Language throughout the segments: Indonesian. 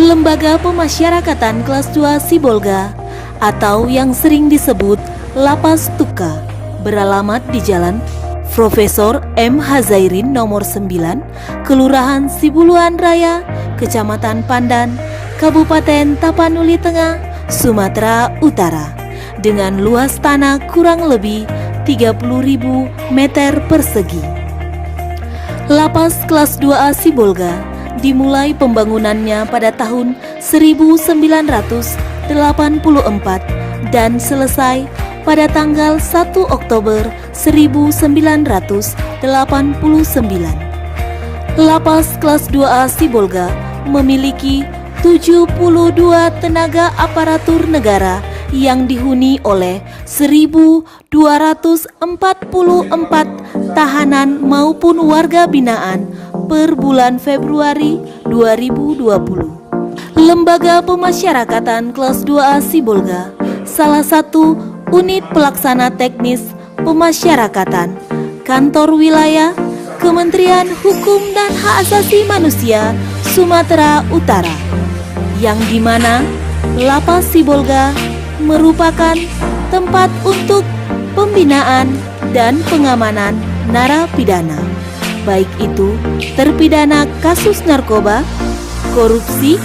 Lembaga Pemasyarakatan Kelas 2 Sibolga atau yang sering disebut Lapas Tuka beralamat di Jalan Profesor M. Hazairin nomor 9, Kelurahan Sibuluan Raya, Kecamatan Pandan, Kabupaten Tapanuli Tengah, Sumatera Utara, dengan luas tanah kurang lebih 30.000 meter persegi. Lapas kelas 2A Sibolga dimulai pembangunannya pada tahun 1984 dan selesai pada tanggal 1 Oktober 1989. Lapas kelas 2A Sibolga memiliki 72 tenaga aparatur negara yang dihuni oleh 1.244 tahanan maupun warga binaan per bulan Februari 2020. Lembaga Pemasyarakatan Kelas 2A Sibolga salah satu unit pelaksana teknis pemasyarakatan Kantor Wilayah Kementerian Hukum dan Hak Asasi Manusia Sumatera Utara, yang dimana Lapas Sibolga merupakan tempat untuk pembinaan dan pengamanan narapidana, baik itu terpidana kasus narkoba, korupsi,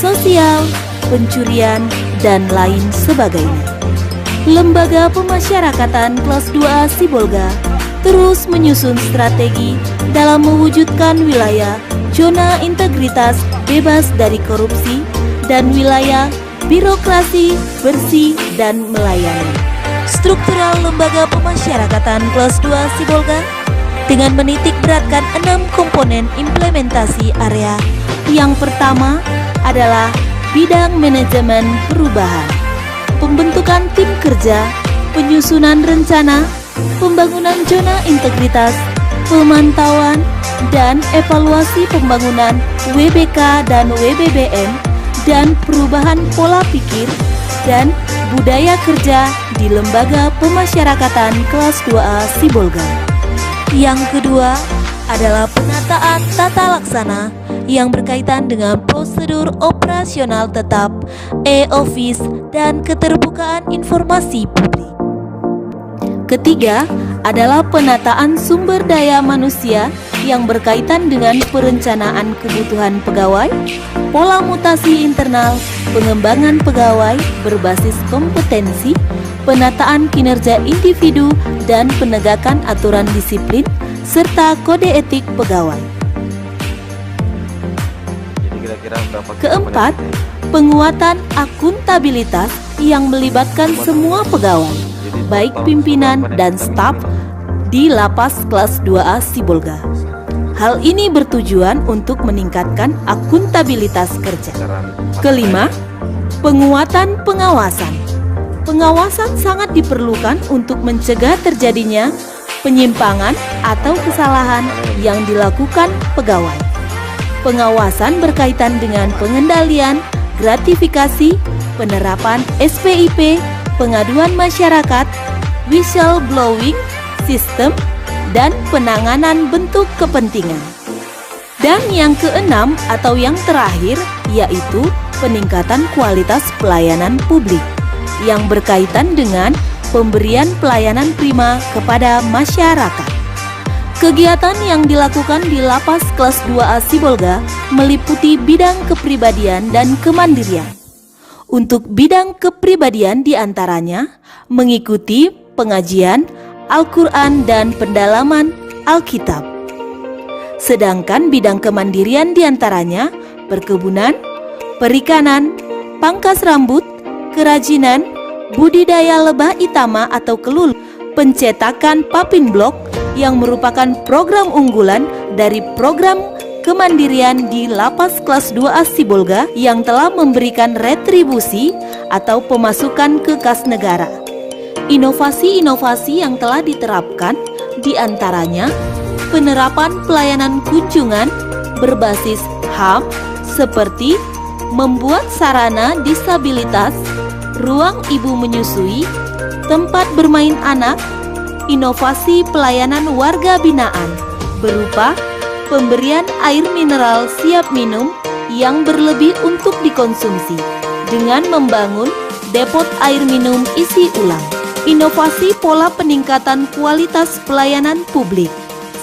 sosial, pencurian, dan lain sebagainya. Lembaga Pemasyarakatan Kelas 2A Sibolga terus menyusun strategi dalam mewujudkan wilayah zona integritas bebas dari korupsi dan wilayah birokrasi bersih dan melayani. Struktural Lembaga Pemasyarakatan Kelas 2 Sibolga dengan menitik beratkan 6 komponen implementasi area. Yang pertama adalah bidang manajemen perubahan, pembentukan tim kerja, penyusunan rencana, pembangunan zona integritas, pemantauan dan evaluasi pembangunan WBK dan WBBM, dan perubahan pola pikir dan budaya kerja di Lembaga Pemasyarakatan Kelas 2A Sibolga. Yang kedua adalah penataan tata laksana yang berkaitan dengan prosedur operasional tetap, e-office, dan keterbukaan informasi publik. Ketiga adalah penataan sumber daya manusia yang berkaitan dengan perencanaan kebutuhan pegawai, pola mutasi internal, pengembangan pegawai berbasis kompetensi, penataan kinerja individu, dan penegakan aturan disiplin, serta kode etik pegawai. Keempat, penguatan akuntabilitas yang melibatkan semua pegawai, baik pimpinan dan staf di Lapas Kelas 2A Sibolga. Hal ini bertujuan untuk meningkatkan akuntabilitas kerja. Kelima, penguatan pengawasan. Pengawasan sangat diperlukan untuk mencegah terjadinya penyimpangan atau kesalahan yang dilakukan pegawai. Pengawasan berkaitan dengan pengendalian, gratifikasi, penerapan SPIP, pengaduan masyarakat, whistleblowing system, dan penanganan bentuk kepentingan. Dan yang keenam atau yang terakhir yaitu peningkatan kualitas pelayanan publik yang berkaitan dengan pemberian pelayanan prima kepada masyarakat. Kegiatan yang dilakukan di Lapas Kelas 2A Sibolga meliputi bidang kepribadian dan kemandirian. Untuk bidang kepribadian diantaranya mengikuti pengajian Al-Quran dan pendalaman Alkitab. Sedangkan bidang kemandirian diantaranya perkebunan, perikanan, pangkas rambut, kerajinan, budidaya lebah itama atau kelul, pencetakan papin blok yang merupakan program unggulan dari program kemandirian di Lapas Kelas 2A Sibolga yang telah memberikan retribusi atau pemasukan ke kas negara. Inovasi-inovasi yang telah diterapkan diantaranya penerapan pelayanan kunjungan berbasis HAM seperti membuat sarana disabilitas, ruang ibu menyusui, tempat bermain anak, inovasi pelayanan warga binaan berupa pemberian air mineral siap minum yang berlebih untuk dikonsumsi dengan membangun depot air minum isi ulang. Inovasi pola peningkatan kualitas pelayanan publik.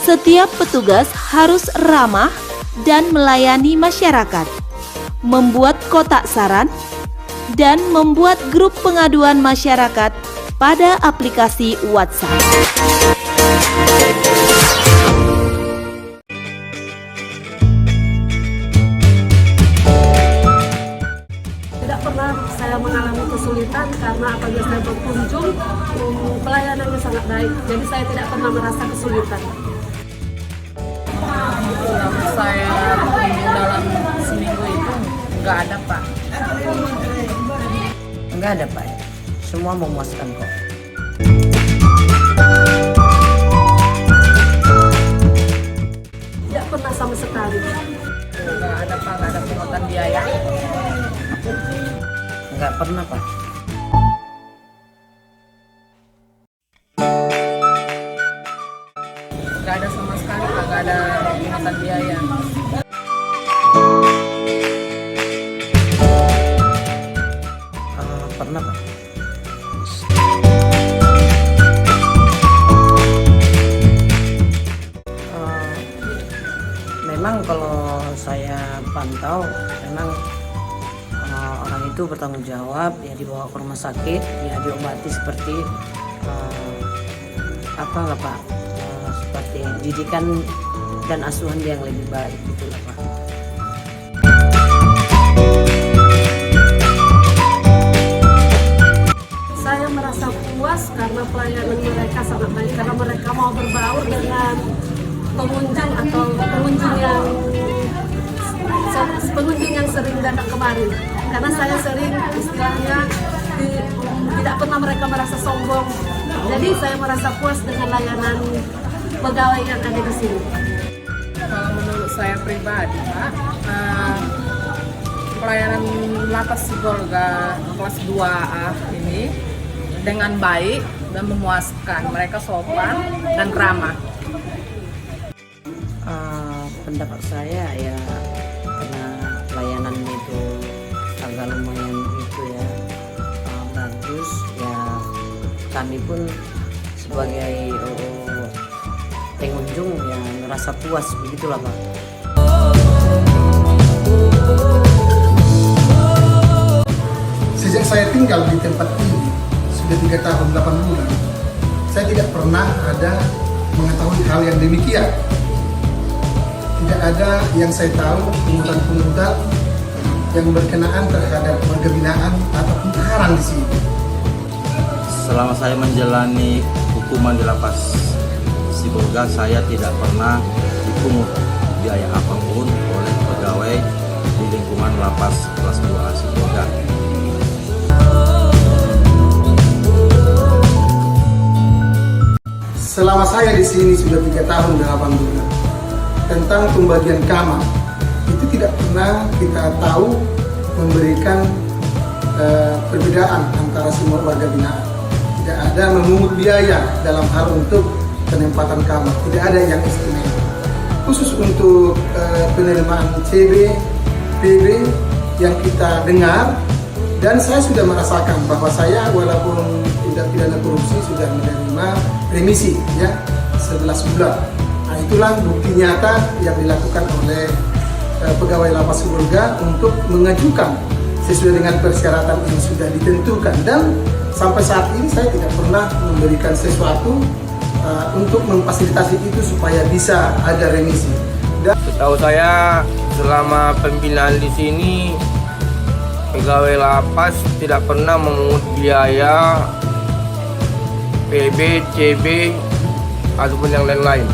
Setiap petugas harus ramah dan melayani masyarakat. Membuat kotak saran dan membuat grup pengaduan masyarakat pada aplikasi WhatsApp. Tidak pernah saya mengalami kesulitan karena apabila saya berkunjung, pelayanannya sangat baik. Jadi saya tidak pernah merasa kesulitan. Selama saya berkunjung dalam seminggu itu nggak ada, Pak. Nggak ada, Pak. Semua memuaskan kok. Tidak pernah sama sekali. Nggak ada, Pak. Nggak ada pungutan biaya. Nggak pernah, Pak. Nggak ada sama sekali, Pak. Nggak ada pungutan biaya. Pernah, Pak. Memang kalau saya pantau, memang orang itu bertanggung jawab, ya dibawa ke rumah sakit, ya diobati seperti apa nggak, Pak? Seperti didikan dan asuhan yang lebih baik, gitulah, Pak. Saya merasa puas karena pelayanan mereka sangat baik, karena mereka mau berbaur dengan pengunjung atau pengunjung yang sering datang kemarin. Karena saya sering istilahnya tidak pernah mereka merasa sombong. Jadi saya merasa puas dengan layanan pegawai yang ada di sini. Kalau menurut saya pribadi, Pak, pelayanan Lapas Sibolga kelas 2A ini dengan baik dan memuaskan. Mereka sopan dan ramah. Pendapat saya ya, karena pelayanan itu agak lumayan itu ya bagus ya, kami pun sebagai pengunjung ya merasa puas, begitulah, Pak. Sejak saya tinggal di tempat ini sudah 3 tahun 8 bulan, saya tidak pernah ada mengetahui hal yang demikian. Tidak ada yang saya tahu pungutan-pungutan yang berkenaan terhadap warga binaan ataupun tahanan di sini. Selama saya menjalani hukuman di Lapas Sibolga, saya tidak pernah dipungut biaya apapun oleh pegawai di lingkungan Lapas kelas 2A Sibolga. Selama saya di sini sudah 3 tahun 8 bulan, tentang pembagian kamar itu tidak pernah kita tahu memberikan perbedaan antara semua warga binaan. Tidak ada memungut biaya dalam hal untuk penempatan kamar, tidak ada yang istimewa. Khusus untuk penerimaan CB, PB yang kita dengar, dan saya sudah merasakan bahwa saya walaupun tidak pidana korupsi sudah menerima remisi ya 11 bulan. Nah, itulah bukti nyata yang dilakukan oleh pegawai Lapas Sibolga untuk mengajukan sesuai dengan persyaratan yang sudah ditentukan, dan sampai saat ini saya tidak pernah memberikan sesuatu untuk memfasilitasi itu supaya bisa ada remisi. Setahu saya selama pembinaan di sini pegawai lapas tidak pernah memungut biaya PB, CB ataupun yang lain-lain.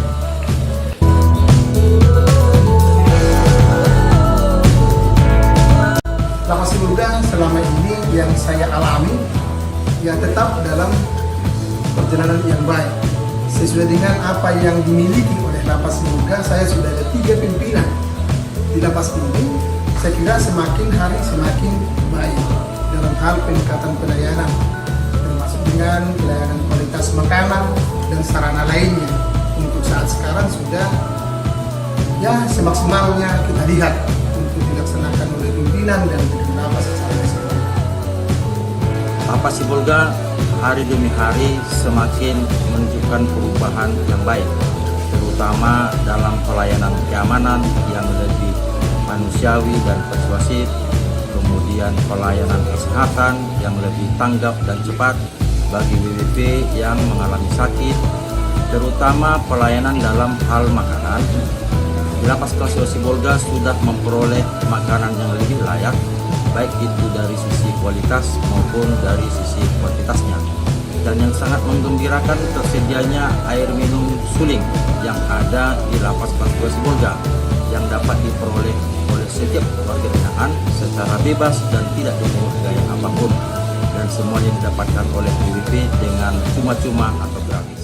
Lapas Sibolga selama ini yang saya alami ya tetap dalam perjalanan yang baik. Sesuai dengan apa yang dimiliki oleh Lapas Sibolga, saya sudah ada 3 pimpinan di lapas ini. Saya kira semakin hari semakin baik dalam hal peningkatan pelayanan, termasuk dengan pelayanan kualitas makanan dan sarana lainnya. Untuk saat sekarang sudah ya semaksimalnya kita lihat untuk dilaksanakan. dilaksanakan oleh pimpinan dan lapas secara keseluruhan. Lapas Sibolga hari demi hari semakin menunjukkan perubahan yang baik, terutama dalam pelayanan keamanan yang lebih manusiawi dan persuasif, kemudian pelayanan kesehatan yang lebih tanggap dan cepat bagi WWP yang mengalami sakit, terutama pelayanan dalam hal makanan. Di Lapas Kelas 2 Sibolga sudah memperoleh makanan yang lebih layak, baik itu dari sisi kualitas maupun dari sisi kuantitasnya. Dan yang sangat menggembirakan tersedianya air minum suling yang ada di Lapas Kelas 2 Sibolga yang dapat diperoleh oleh setiap warga binaan secara bebas dan tidak dipungut biaya apapun, dan semuanya didapatkan oleh WWP dengan cuma-cuma atau gratis.